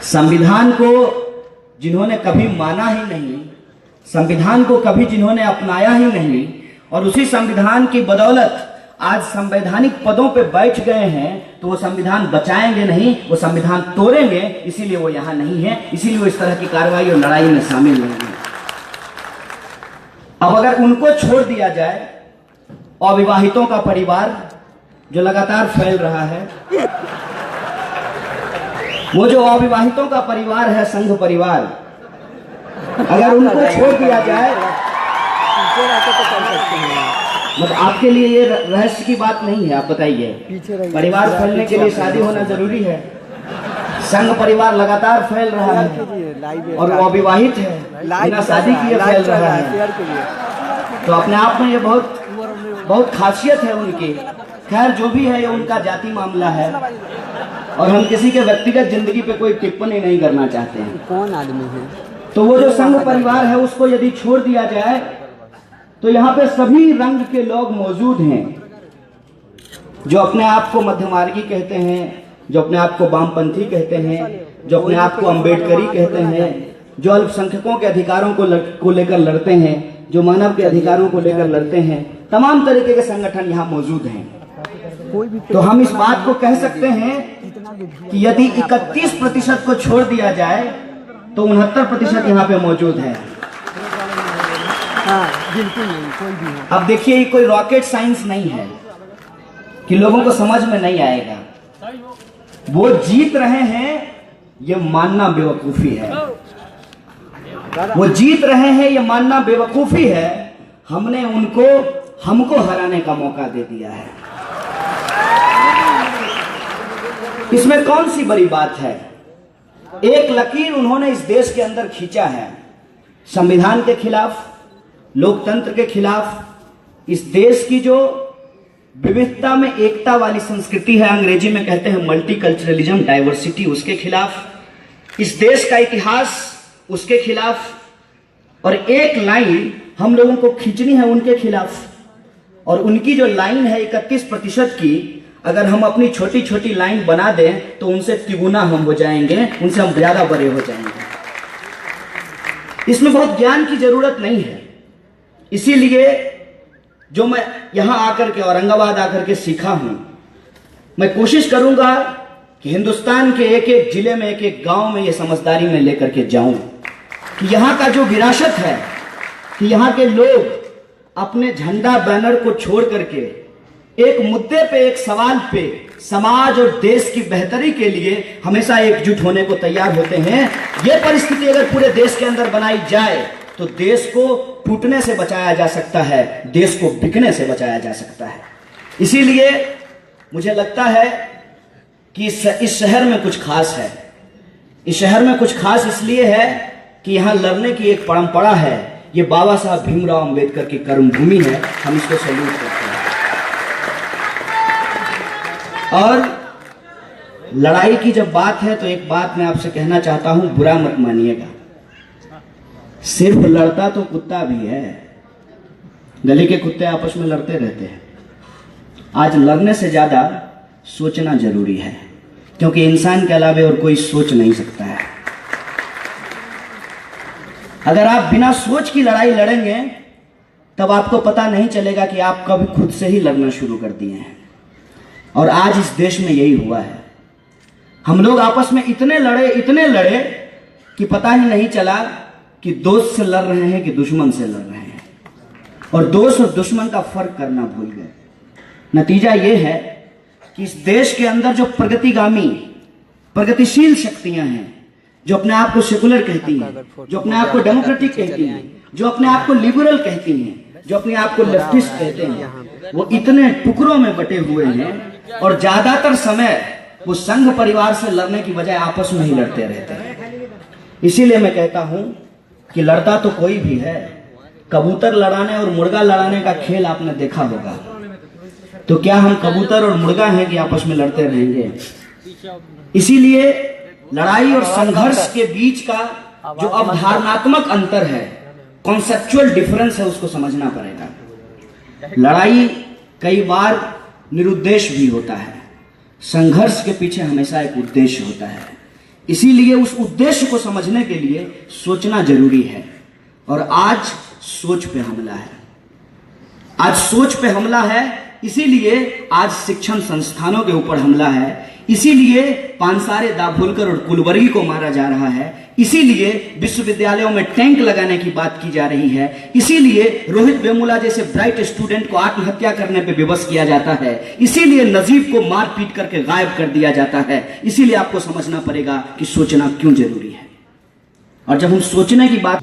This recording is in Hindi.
संविधान को जिन्होंने कभी माना ही नहीं, संविधान को कभी जिन्होंने अपनाया ही नहीं, और उसी संविधान की बदौलत आज संवैधानिक पदों पे बैठ गए हैं, तो वो संविधान बचाएंगे नहीं, वो संविधान तोड़ेंगे। इसीलिए वो यहाँ नहीं है, इसीलिए वो इस तरह की कार्रवाई और लड़ाई में शामिल नहीं है। अब अगर उनको छोड़ दिया जाए, अविवाहितों का परिवार जो लगातार फैल रहा है, वो जो अविवाहितों का परिवार है, संघ परिवार, अगर उनको छोड़ दिया जाए, मतलब आपके लिए ये रहस्य की बात नहीं है। आप बताइए, परिवार फैलने के लिए शादी होना जरूरी है? संघ परिवार लगातार फैल रहा है और वो अविवाहित है, बिना शादी किए फैल रहा है, तो अपने आप में ये बहुत खासियत है उनकी। खैर जो भी है, ये उनका जाति मामला है और हम किसी के व्यक्तिगत जिंदगी पे कोई टिप्पणी नहीं करना चाहते हैं। कौन आदमी है? तो वो जो संघ परिवार है, उसको यदि छोड़ दिया जाए तो यहाँ पे सभी रंग के लोग मौजूद हैं, जो अपने आप को मध्यमार्गी कहते हैं, जो अपने आप को वामपंथी कहते हैं, जो अपने आप को अम्बेडकरी कहते हैं, जो अल्पसंख्यकों के अधिकारों को लेकर लड़ते हैं, जो मानव के अधिकारों को लेकर लड़ते हैं। तमाम तरीके के संगठन यहाँ मौजूद हैं। तो हम इस बात को कह सकते हैं कि यदि 31% को छोड़ दिया जाए तो 69% यहाँ पे मौजूद है। बिल्कुल नहीं, कोई भी नहीं। अब देखिए, ये कोई रॉकेट साइंस नहीं है कि लोगों को समझ में नहीं आएगा। वो जीत रहे हैं, ये मानना बेवकूफी है। वो जीत रहे हैं, ये मानना बेवकूफी है। हमने हमको हराने का मौका दे दिया है। इसमें कौन सी बड़ी बात है? एक लकीर उन्होंने इस देश के अंदर खींचा है, संविधान के खिलाफ, लोकतंत्र के खिलाफ, इस देश की जो विविधता में एकता वाली संस्कृति है, अंग्रेजी में कहते हैं मल्टीकल्चरलिज्म, डाइवर्सिटी, उसके खिलाफ, इस देश का इतिहास, उसके खिलाफ, और एक लाइन हम लोगों को खींचनी है उनके खिलाफ। और उनकी जो लाइन है 31% की, अगर हम अपनी छोटी छोटी लाइन बना दें तो उनसे तिगुना हम हो जाएंगे, उनसे हम ज्यादा बड़े हो जाएंगे। इसमें बहुत ज्ञान की जरूरत नहीं है। इसीलिए जो मैं यहां आकर के, औरंगाबाद आकर के सीखा हूं, मैं कोशिश करूंगा कि हिंदुस्तान के एक एक जिले में, एक एक गांव में ये समझदारी में लेकर के जाऊं कि यहां का जो विरासत है, कि यहां के लोग अपने झंडा बैनर को छोड़ करके एक मुद्दे पे, एक सवाल पे, समाज और देश की बेहतरी के लिए हमेशा एकजुट होने को तैयार होते हैं। यह परिस्थिति अगर पूरे देश के अंदर बनाई जाए तो देश को टूटने से बचाया जा सकता है, देश को बिकने से बचाया जा सकता है। इसीलिए मुझे लगता है कि इस शहर में कुछ खास है। इस शहर में कुछ खास इसलिए है कि यहाँ लड़ने की एक परंपरा है। ये बाबा साहब भीमराव अंबेडकर की कर्मभूमि है, हम इसको सैल्यूट करते हैं। और लड़ाई की जब बात है तो एक बात मैं आपसे कहना चाहता हूं, बुरा मत मानिएगा, सिर्फ लड़ता तो कुत्ता भी है। गली के कुत्ते आपस में लड़ते रहते हैं। आज लड़ने से ज्यादा सोचना जरूरी है, क्योंकि इंसान के अलावा और कोई सोच नहीं सकता है। अगर आप बिना सोच की लड़ाई लड़ेंगे तब आपको पता नहीं चलेगा कि आप कभी खुद से ही लड़ना शुरू कर दिए हैं। और आज इस देश में यही हुआ है। हम लोग आपस में इतने लड़े कि पता ही नहीं चला कि दोस्त से लड़ रहे हैं कि दुश्मन से लड़ रहे हैं, और दोस्त और दुश्मन का फर्क करना भूल गए। नतीजा यह है कि इस देश के अंदर जो प्रगतिगामी, प्रगतिशील शक्तियां हैं, जो अपने आप को सेकुलर कहती हैं, जो अपने आप को डेमोक्रेटिक कहती हैं, जो अपने आप को लिबरल कहती हैं, जो अपने आप को लेफ्टिस्ट कहते हैं, वो इतने टुकड़ों में बटे हुए हैं और ज्यादातर समय वो संघ परिवार से लड़ने की बजाय आपस में ही लड़ते रहते हैं। इसीलिए मैं कहता हूं कि लड़ता तो कोई भी है। कबूतर लड़ाने और मुर्गा लड़ाने का खेल आपने देखा होगा, तो क्या हम कबूतर और मुर्गा हैं कि आपस में लड़ते रहेंगे? इसीलिए लड़ाई और संघर्ष के बीच का जो अवधारणात्मक अंतर है, कॉन्सेप्चुअल डिफरेंस है, उसको समझना पड़ेगा। लड़ाई कई बार निरुद्देश्य भी होता है, संघर्ष के पीछे हमेशा एक उद्देश्य होता है। इसीलिए उस उद्देश्य को समझने के लिए सोचना जरूरी है। और आज सोच पे हमला है, आज सोच पे हमला है, इसीलिए आज शिक्षण संस्थानों के ऊपर हमला है, इसीलिए पानसारे, दाभोलकर और कुलवर्गी को मारा जा रहा है, इसीलिए विश्वविद्यालयों में टैंक लगाने की बात की जा रही है, इसीलिए रोहित वेमुला जैसे ब्राइट स्टूडेंट को आत्महत्या करने पे विवश किया जाता है, इसीलिए नजीब को मार पीट करके गायब कर दिया जाता है। इसीलिए आपको समझना पड़ेगा कि सोचना क्यों जरूरी है। और जब हम सोचने की बात